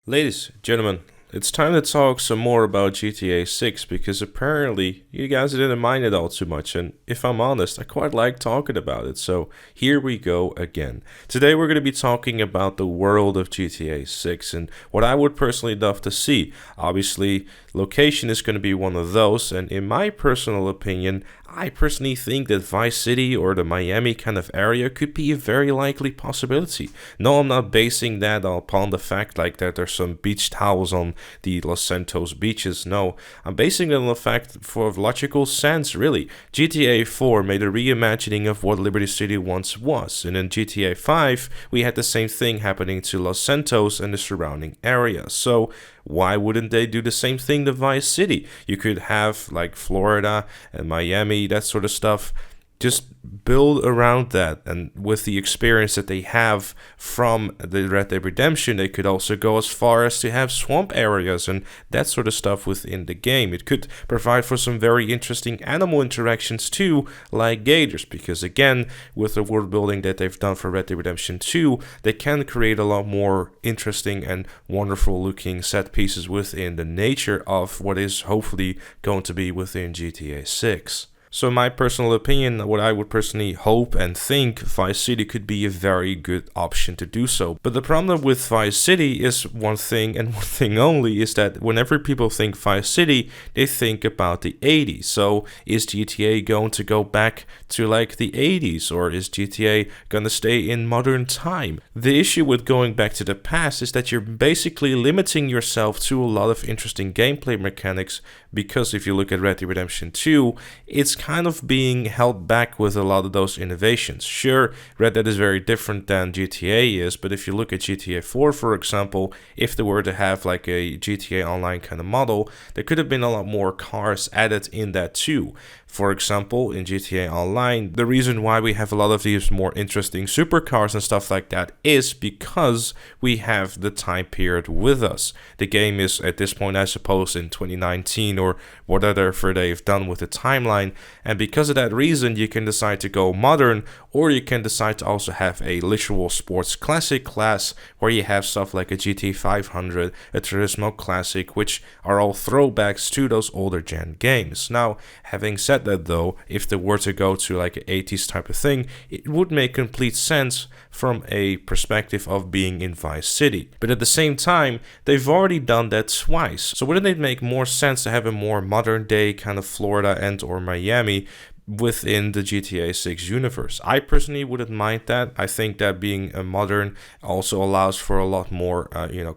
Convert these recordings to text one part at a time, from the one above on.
Ladies, gentlemen, it's time to talk some more about GTA 6 because apparently you guys didn't mind it all too much, and if I'm honest, I quite like talking about it. So here we go again. Today we're going to be talking about the world of GTA 6 and what I would personally love to see. Obviously, location is going to be one of those, and in my personal opinion, I personally think that Vice City or the Miami kind of area could be a very likely possibility. No, I'm not basing that upon the fact like that there's some beach towels on the Los Santos beaches. No, I'm basing it on the fact for logical sense, really. GTA 4 made a reimagining of what Liberty City once was, and in GTA 5, we had the same thing happening to Los Santos and the surrounding area. So why wouldn't they do the same thing to Vice City? You could have like Florida and Miami, that sort of stuff. Just build around that, and with the experience that they have from the Red Dead Redemption, they could also go as far as to have swamp areas and that sort of stuff within the game. It could provide for some very interesting animal interactions too, like gators, because again, with the world building that they've done for Red Dead Redemption 2, they can create a lot more interesting and wonderful looking set pieces within the nature of what is hopefully going to be within GTA 6. So in my personal opinion, what I would personally hope and think, Vice City could be a very good option to do so. But the problem with Vice City is one thing and one thing only, is that whenever people think Vice City, they think about the 80s. So is GTA going to go back to like the 80s, or is GTA going to stay in modern time? The issue with going back to the past is that you're basically limiting yourself to a lot of interesting gameplay mechanics, because if you look at Red Dead Redemption 2, it's kind of being held back with a lot of those innovations. Sure, Red Dead is very different than GTA is, but if you look at GTA 4, for example, if they were to have like a GTA Online kind of model, there could have been a lot more cars added in that too. For example, in GTA Online, the reason why we have a lot of these more interesting supercars and stuff like that is because we have the time period with us. The game is at this point, I suppose, in 2019 or whatever they've done with the timeline, and because of that reason, you can decide to go modern, or you can decide to also have a literal sports classic class where you have stuff like a GT 500, a Turismo Classic, which are all throwbacks to those older gen games. Now, having said that though, if they were to go to like an 80s type of thing, it would make complete sense from a perspective of being in Vice City. But at the same time, they've already done that twice. So wouldn't it make more sense to have a more modern day kind of Florida and or Miami within the GTA 6 universe? I personally wouldn't mind that. I think that being a modern also allows for a lot more,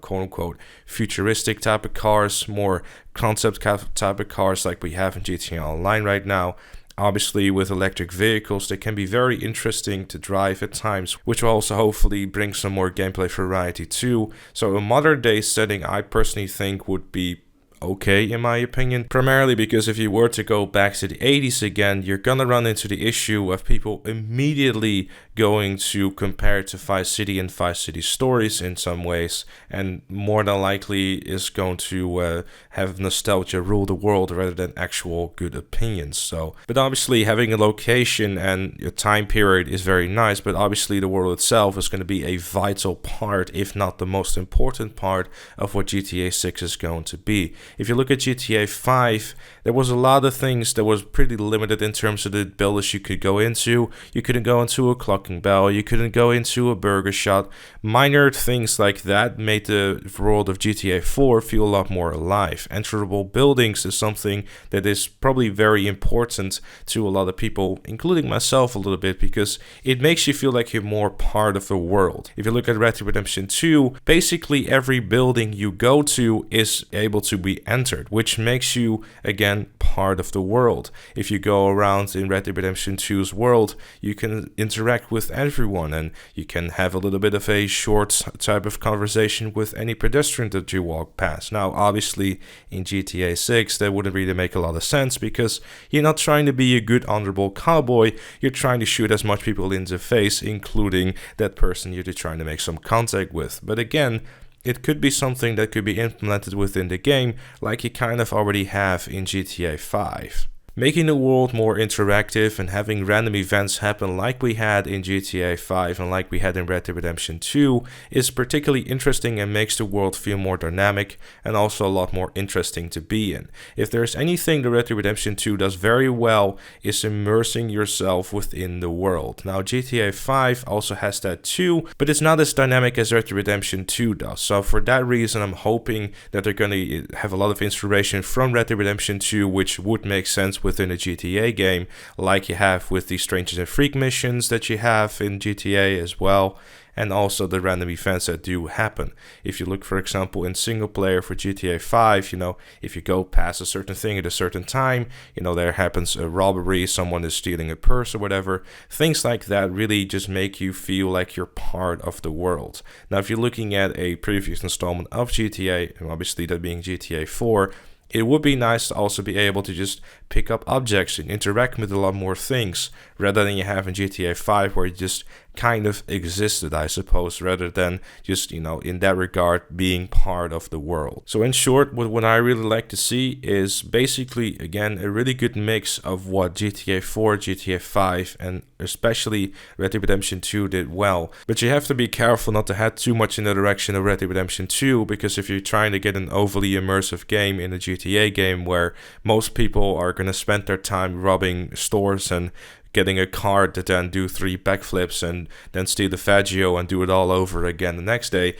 quote unquote, futuristic type of cars, more concept type of cars like we have in GTA Online right now. Obviously, with electric vehicles, they can be very interesting to drive at times, which will also hopefully bring some more gameplay variety too. So a modern day setting, I personally think would be okay in my opinion, primarily because if you were to go back to the 80s again, you're gonna run into the issue of people immediately going to compare it to Vice City and Vice City stories in some ways, and more than likely is going to have nostalgia rule the world rather than actual good opinions. So, but obviously having a location and a time period is very nice, but obviously the world itself is going to be a vital part, if not the most important part of what GTA 6 is going to be. If you look at GTA 5, there was a lot of things that was pretty limited in terms of the builders you could go into. You couldn't go into a clocking bell, you couldn't go into a burger shop. Minor things like that made the world of GTA 4 feel a lot more alive. Enterable buildings is something that is probably very important to a lot of people, including myself a little bit, because it makes you feel like you're more part of the world. If you look at Red Dead Redemption 2, basically every building you go to is able to be entered, which makes you again part of the world. If you go around in Red Dead Redemption 2's world, you can interact with everyone, and you can have a little bit of a short type of conversation with any pedestrian that you walk past. Now obviously in GTA 6 that wouldn't really make a lot of sense, because you're not trying to be a good honorable cowboy, you're trying to shoot as much people in the face, including that person you're trying to make some contact with. But again, it could be something that could be implemented within the game, like you kind of already have in GTA 5. Making the world more interactive and having random events happen like we had in GTA 5 and like we had in Red Dead Redemption 2 is particularly interesting and makes the world feel more dynamic and also a lot more interesting to be in. If there's anything the Red Dead Redemption 2 does very well is immersing yourself within the world. Now GTA 5 also has that too, but it's not as dynamic as Red Dead Redemption 2 does. So for that reason, I'm hoping that they're going to have a lot of inspiration from Red Dead Redemption 2, which would make sense within a GTA game, like you have with the Strangers and Freak missions that you have in GTA as well, and also the random events that do happen. If you look, for example, in single player for GTA 5, if you go past a certain thing at a certain time, there happens a robbery, someone is stealing a purse or whatever. Things like that really just make you feel like you're part of the world. Now, if you're looking at a previous installment of GTA, and obviously that being GTA 4, it would be nice to also be able to just pick up objects and interact with a lot more things, rather than you have in GTA 5 where you just kind of existed, I suppose, rather than just, in that regard, being part of the world. So in short, what I really like to see is basically, again, a really good mix of what GTA 4, GTA 5, and especially Red Dead Redemption 2 did well. But you have to be careful not to head too much in the direction of Red Dead Redemption 2, because if you're trying to get an overly immersive game in a GTA game where most people are going to spend their time robbing stores and getting a car to then do 3 backflips and then steal the Faggio and do it all over again the next day,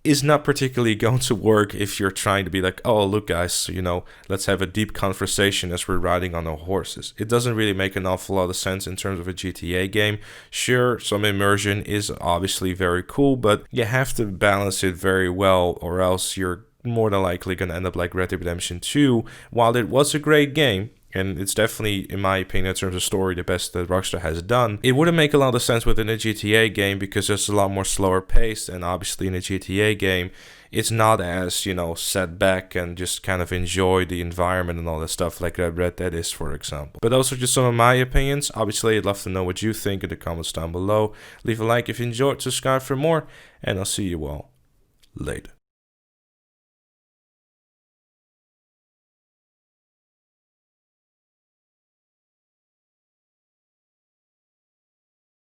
is not particularly going to work if you're trying to be like, oh, look guys, let's have a deep conversation as we're riding on our horses. It doesn't really make an awful lot of sense in terms of a GTA game. Sure, some immersion is obviously very cool, but you have to balance it very well, or else you're more than likely going to end up like Red Dead Redemption 2. While it was a great game, and it's definitely, in my opinion, in terms of story, the best that Rockstar has done, it wouldn't make a lot of sense within a GTA game because it's a lot more slower paced, and obviously in a GTA game, it's not as, set back and just kind of enjoy the environment and all that stuff like Red Dead is, for example. But those are just some of my opinions. Obviously, I'd love to know what you think in the comments down below. Leave a like if you enjoyed, subscribe for more, and I'll see you all later.